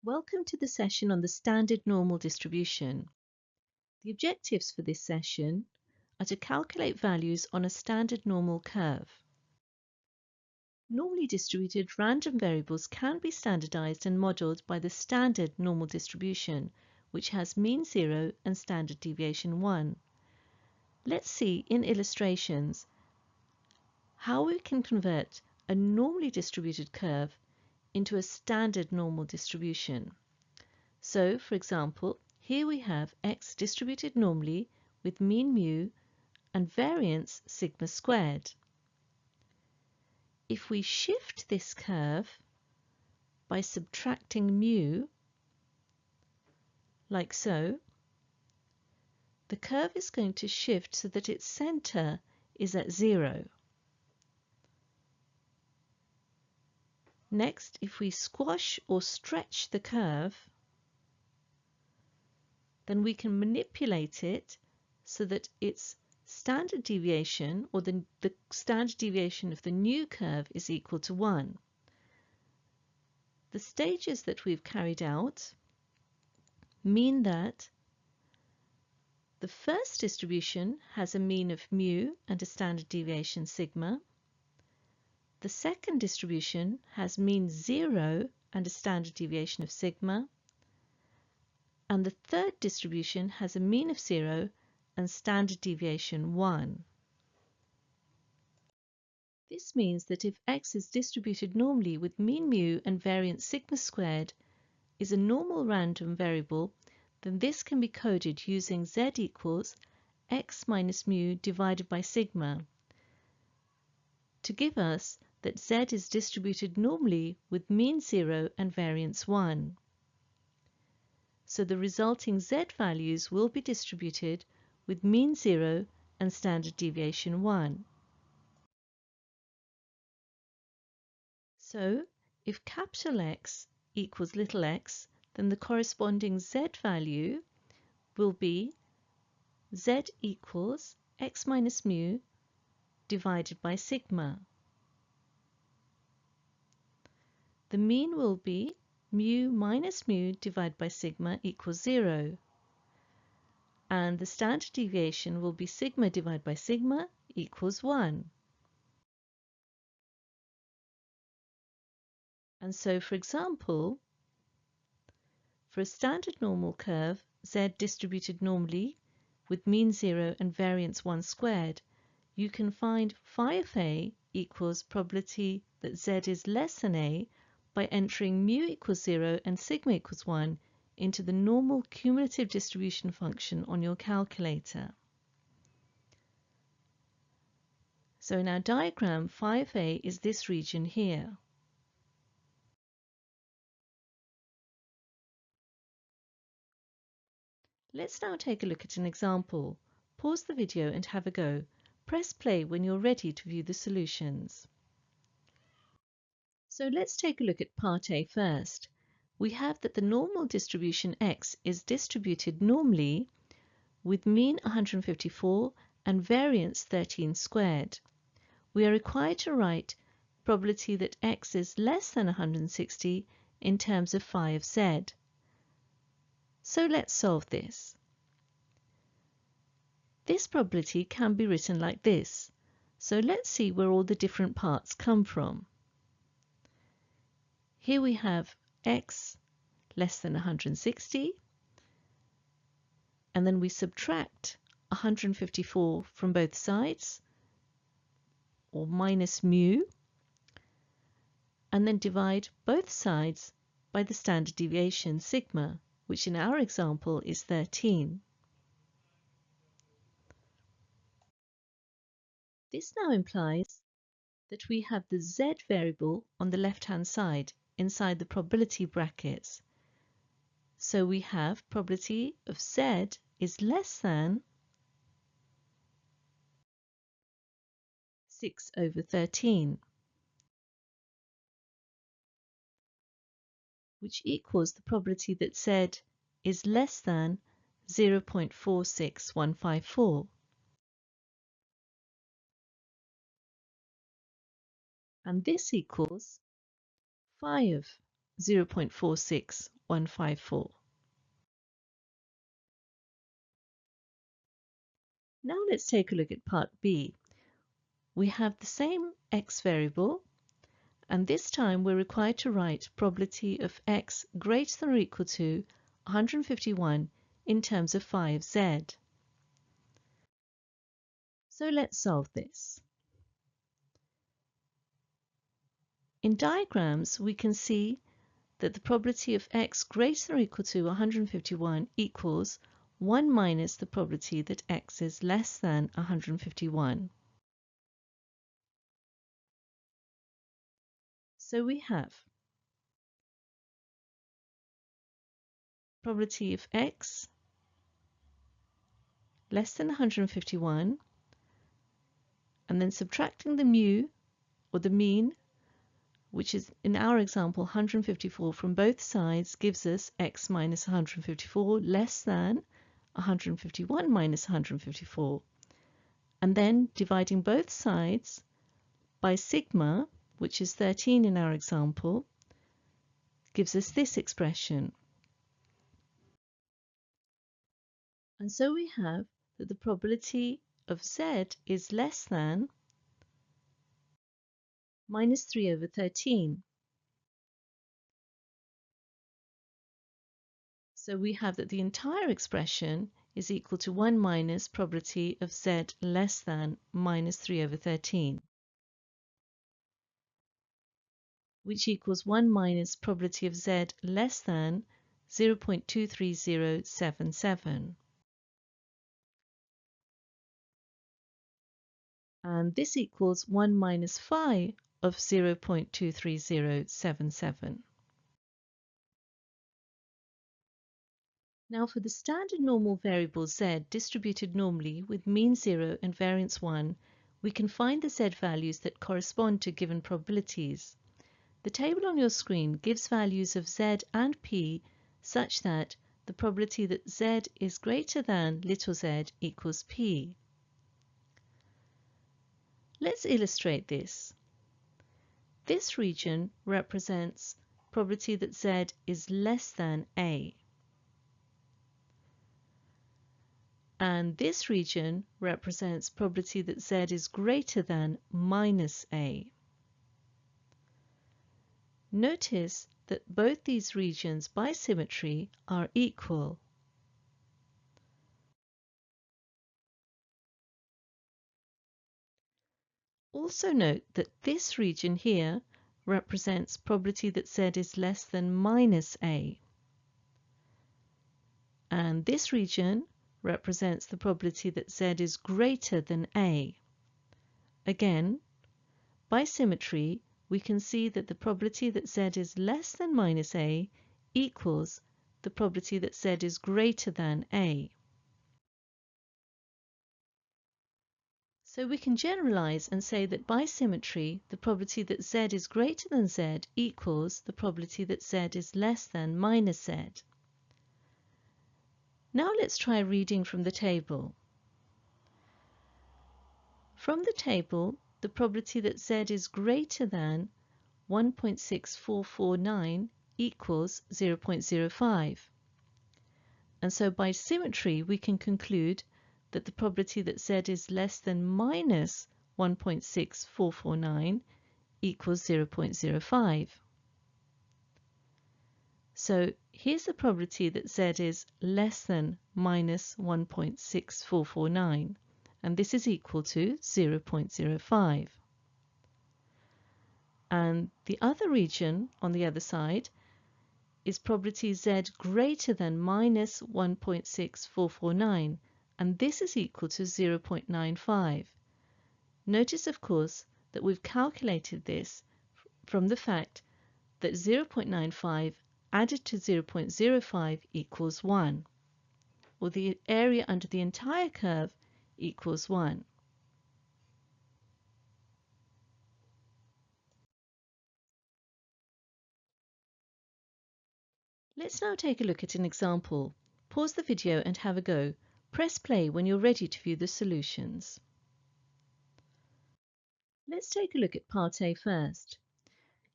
Welcome to the session on the standard normal distribution. The objectives for this session are to calculate values on a standard normal curve. Normally distributed random variables can be standardized and modeled by the standard normal distribution, which has mean 0 and standard deviation 1. Let's see in illustrations how we can convert a normally distributed curve into a standard normal distribution. So, for example, here we have x distributed normally with mean mu and variance sigma squared. If we shift this curve by subtracting mu, like so, the curve is going to shift so that its center is at 0. Next, if we squash or stretch the curve, then we can manipulate it so that its standard deviation, or the standard deviation of the new curve, is equal to 1. The stages that we've carried out mean that the first distribution has a mean of mu and a standard deviation sigma. The second distribution has mean 0 and a standard deviation of sigma. And the third distribution has a mean of 0 and standard deviation 1. This means that if x is distributed normally with mean mu and variance sigma squared is a normal random variable, then this can be coded using z equals x minus mu divided by sigma to give us that z is distributed normally with mean 0 and variance 1. So the resulting z values will be distributed with mean 0 and standard deviation 1. So if capital X equals little x, then the corresponding z value will be z equals x minus mu divided by sigma. The mean will be mu minus mu divided by sigma equals 0. And the standard deviation will be sigma divided by sigma equals 1. And so, for example, for a standard normal curve, z distributed normally with mean 0 and variance 1 squared, you can find phi of a equals probability that z is less than a by entering mu equals 0 and sigma equals 1 into the normal cumulative distribution function on your calculator. So in our diagram, phi of a is this region here. Let's now take a look at an example. Pause the video and have a go. Press play when you're ready to view the solutions. So let's take a look at part A first. We have that the normal distribution x is distributed normally with mean 154 and variance 13 squared. We are required to write probability that x is less than 160 in terms of phi of z. So let's solve this. This probability can be written like this. So let's see where all the different parts come from. Here we have x less than 160, and then we subtract 154 from both sides, or minus mu, and then divide both sides by the standard deviation sigma, which in our example is 13. This now implies that we have the z variable on the left-hand side inside the probability brackets. So we have probability of z is less than 6 over 13, which equals the probability that z is less than 0.46154. And this equals phi of 0.46154. 154. Now let's take a look at part B. We have the same x variable, and this time we're required to write probability of x greater than or equal to 151 in terms of phi of z. So let's solve this. In diagrams, we can see that the probability of x greater than or equal to 151 equals 1 minus the probability that x is less than 151. So we have probability of x less than 151, and then subtracting the mu, or the mean, which is in our example 154 from both sides, gives us x minus 154 less than 151 minus 154. And then dividing both sides by sigma, which is 13 in our example, gives us this expression. And so we have that the probability of z is less than minus 3 over 13. So we have that the entire expression is equal to 1 minus probability of z less than minus 3 over 13, which equals 1 minus probability of z less than 0.23077. And this equals 1 minus phi of 0.23077. Now for the standard normal variable z distributed normally with mean 0 and variance 1, we can find the z values that correspond to given probabilities. The table on your screen gives values of z and p such that the probability that z is greater than little z equals p. Let's illustrate this. This region represents probability that z is less than a. And this region represents probability that z is greater than minus a. Notice that both these regions by symmetry are equal. Also note that this region here represents probability that z is less than minus a. And this region represents the probability that z is greater than a. Again, by symmetry, we can see that the probability that z is less than minus a equals the probability that z is greater than a. So we can generalize and say that by symmetry, the probability that z is greater than z equals the probability that z is less than minus z. Now let's try reading from the table. From the table, the probability that z is greater than 1.6449 equals 0.05. And so by symmetry, we can conclude that the probability that z is less than minus 1.6449 equals 0.05. So here's the probability that z is less than minus 1.6449, and this is equal to 0.05. And the other region on the other side is probability z greater than minus 1.6449, and this is equal to 0.95. Notice, of course, that we've calculated this from the fact that 0.95 added to 0.05 equals 1, or the area under the entire curve equals 1. Let's now take a look at an example. Pause the video and have a go. Press play when you're ready to view the solutions. Let's take a look at part A first.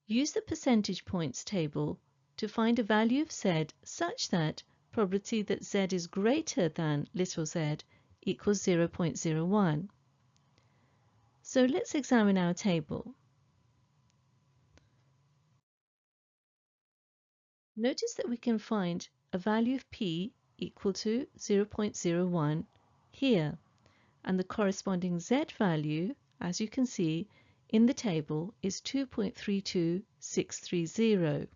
Use the percentage points table to find a value of z such that probability that z is greater than little z equals 0.01. So let's examine our table. Notice that we can find a value of p equal to 0.01 here, and the corresponding z value, as you can see in the table, is 2.32630.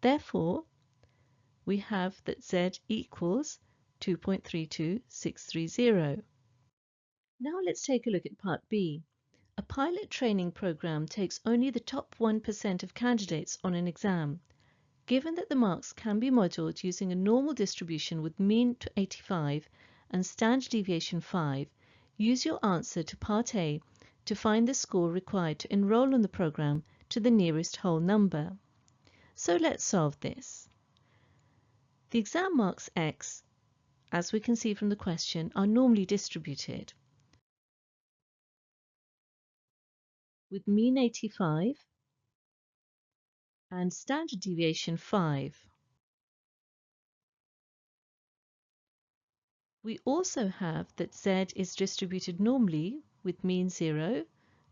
Therefore, we have that z equals 2.32630. Now let's take a look at part B. A pilot training program takes only the top 1% of candidates on an exam. Given that the marks can be modelled using a normal distribution with mean to 85 and standard deviation 5, use your answer to part A to find the score required to enroll on the program to the nearest whole number. So let's solve this. The exam marks X, as we can see from the question, are normally distributed with mean 85 and standard deviation 5. We also have that Z is distributed normally with mean 0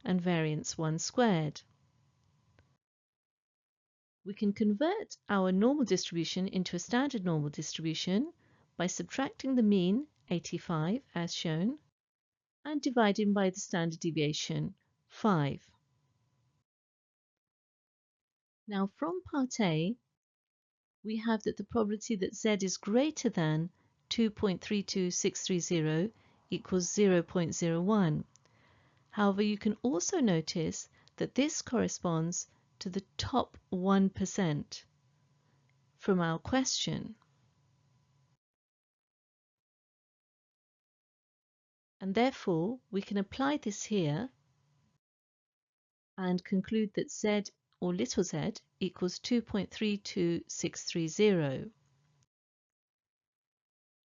and variance 1 squared. We can convert our normal distribution into a standard normal distribution by subtracting the mean, 85, as shown, and dividing by the standard deviation, 5. Now from part A, we have that the probability that Z is greater than 2.32630 equals 0.01. However, you can also notice that this corresponds to the top 1% from our question. And therefore, we can apply this here and conclude that Z or little z equals 2.32630.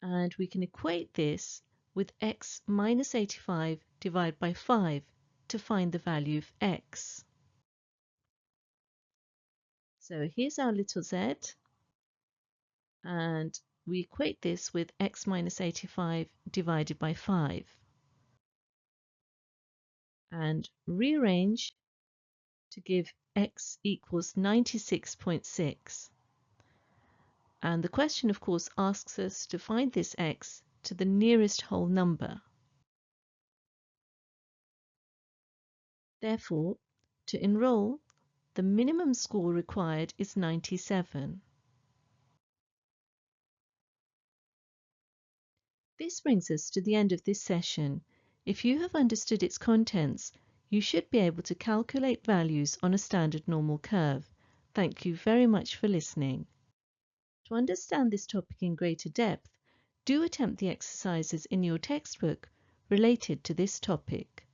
And we can equate this with x minus 85 divided by 5 to find the value of x. So here's our little z, and we equate this with x minus 85 divided by 5 and rearrange to give x equals 96.6. And the question, of course, asks us to find this x to the nearest whole number. Therefore, to enroll, the minimum score required is 97. This brings us to the end of this session. If you have understood its contents, you should be able to calculate values on a standard normal curve. Thank you very much for listening. To understand this topic in greater depth, do attempt the exercises in your textbook related to this topic.